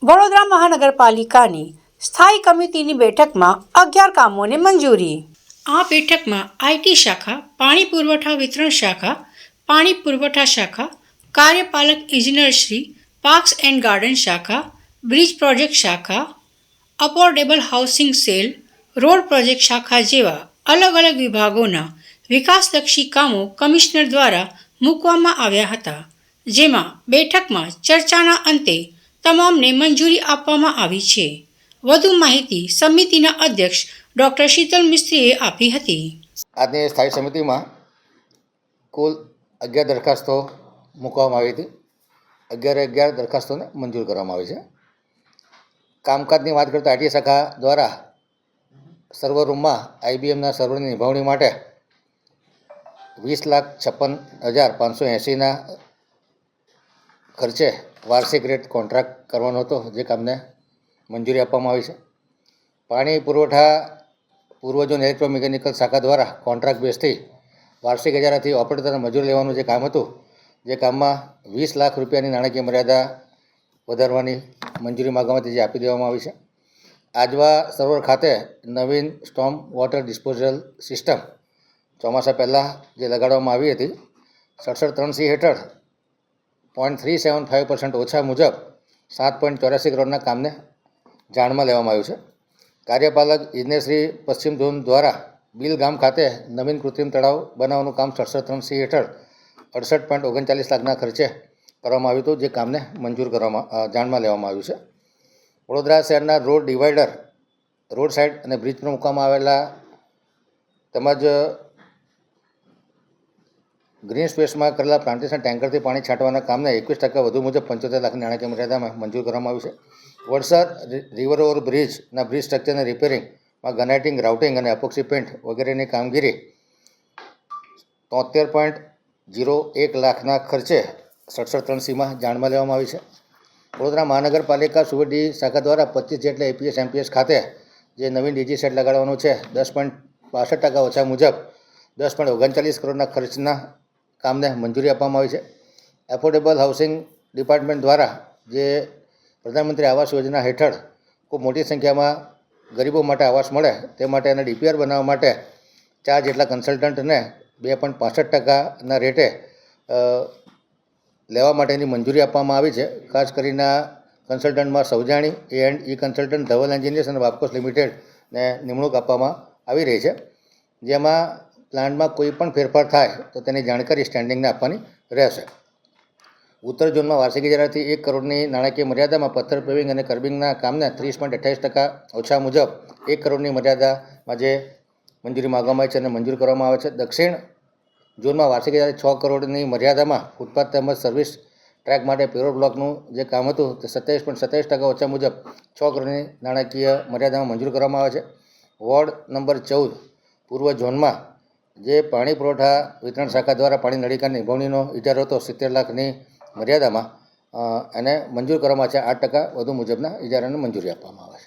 વડોદરા મહાનગરપાલિકાની સ્થાયી કમિટીની બેઠકમાં 11 કામોને મંજૂરી. આ બેઠકમાં આઈટી શાખા, પાણી પુરવઠા વિતરણ શાખા, પાણી પુરવઠા શાખા, કાર્યપાલક ઇજનેરશ્રી, પાર્ક્સ એન્ડ ગાર્ડન શાખા, બ્રિજ પ્રોજેક્ટ શાખા, affordable housing cell, road project શાખા જેવા અલગ અલગ વિભાગોના વિકાસલક્ષી કામો કમિશનર દ્વારા મૂકવામાં આવ્યા હતા, જેમાં બેઠકમાં ચર્ચાના અંતે તમામને મંજૂરી આપવામાં આવી છે. વધુ માહિતી સમિતિના અધ્યક્ષ ડૉક્ટર શીતલ મિસ્ત્રીએ આપી હતી. આજની સ્થાયી સમિતિમાં કુલ 11 દરખાસ્તો મૂકવામાં આવી હતી. 11 દરખાસ્તોને મંજૂર કરવામાં આવી છે. કામકાજની વાત કરતાં આઈટી શાખા દ્વારા સર્વર રૂમમાં IBMના સર્વરની નિભાવણી માટે 20,56,580ના ખર્ચે વાર્ષિક રેટ કોન્ટ્રાક્ટ કરવાનો હતો, જે કામને મંજૂરી આપવામાં આવી છે. પાણી પુરવઠા પૂર્વજોન ઇલેક્ટ્રોમિકેનિકલ શાખા દ્વારા કોન્ટ્રાક્ટ બેઝથી વાર્ષિક 1000થી ઓપરેટરને મજૂર લેવાનું જે કામ હતું, જે કામમાં 20 લાખ રૂપિયાની નાણાકીય મર્યાદા વધારવાની મંજૂરી માગવામાં જે આપી દેવામાં આવી છે. આજવા સરોવર ખાતે નવીન સ્ટોર્મ વોટર ડિસ્પોઝલ સિસ્ટમ ચોમાસા પહેલાં જે લગાડવામાં આવી હતી, 67(3)C હેઠળ 0.375% ઓછા મુજબ 7.84 કરોડના કામને જાણમાં લેવામાં આવ્યું છે. કાર્યપાલક ઇજનેરશ્રી પશ્ચિમ ઝોન દ્વારા બિલ ગામ ખાતે નવીન કૃત્રિમ તળાવ બનાવવાનું કામ 67(3)C હેઠળ 68.39 લાખના ખર્ચે કરવામાં આવ્યું હતું, જે કામને જાણમાં લેવામાં આવ્યું છે. વડોદરા શહેરના રોડ ડિવાઈડર, રોડ સાઇડ અને બ્રિજ પર મૂકવામાં આવેલા તેમજ ગ્રીન સ્પેસમાં કરેલા પ્લાન્ટેશન ટેન્કરથી પાણી છાંટવાના કામને 21% વધુ મુજબ 75 લાખની નાણાકીય મર્યાદામાં મંજૂર કરવામાં આવ્યું છે. વડસર રિવર ઓવર બ્રિજના બ્રિજ સ્ટ્રક્ચરને રિપેરિંગમાં ગનાઇટિંગ, રાઉટિંગ અને એપોક્સી પેન્ટ વગેરેની કામગીરી 73.01 લાખના ખર્ચે 67(3)Cમાં જાણમાં લેવામાં આવી છે. વડોદરા મહાનગરપાલિકા સુવેડી શાખા દ્વારા 25 જેટલા APS MPS ખાતે જે નવીન ડીજી સેટ લગાડવાનું છે, 10.62% ઓછા મુજબ 10.39 કરોડના ખર્ચના કામને મંજૂરી આપવામાં આવી છે. એફોર્ડેબલ હાઉસિંગ ડિપાર્ટમેન્ટ દ્વારા જે પ્રધાનમંત્રી આવાસ યોજના હેઠળ ખૂબ મોટી સંખ્યામાં ગરીબો માટે આવાસ મળે તે માટે અને DPR બનાવવા માટે 4 જેટલા કન્સલ્ટન્ટને 2.65%ના રેટે લેવા માટેની મંજૂરી આપવામાં આવી છે. ખાસ કરીને કન્સલ્ટન્ટમાં Saujani A&E consultant, Dhaval engineers અને વાપકોસ લિમિટેડને નિમણૂક આપવામાં આવી રહી છે, જેમાં પ્લાન્ટમાં કોઈ પણ ફેરફાર થાય તો તેની જાણકારી સ્ટેન્ડિંગને આપવાની રહેશે. ઉત્તર ઝોનમાં વાર્ષિક 1000થી 1 કરોડની નાણાકીય મર્યાદામાં પથ્થર પેવિંગ અને કર્બિંગના કામને 30.28% ઓછા મુજબ 1 કરોડની મર્યાદામાં જે મંજૂરી માગવામાં આવી છે અને મંજૂર કરવામાં આવે છે. દક્ષિણ ઝોનમાં વાર્ષિક 6 કરોડની મર્યાદામાં ફૂટપાથ તેમજ સર્વિસ ટ્રેક માટે પેરોડ બ્લોકનું જે કામ હતું તે 27.27% ઓછા મુજબ 6 કરોડની નાણાકીય મર્યાદામાં મંજૂર કરવામાં આવે છે. વોર્ડ નંબર 14 પૂર્વ ઝોનમાં જે પાણી પુરવઠા વિતરણ શાખા દ્વારા પાણી નળીકાની નિભાવણીનો ઇજારો હતો 70 લાખની મર્યાદામાં એને મંજૂર કરવામાં છે. 8% વધુ મુજબના ઇજારાને મંજૂરી આપવામાં આવે છે.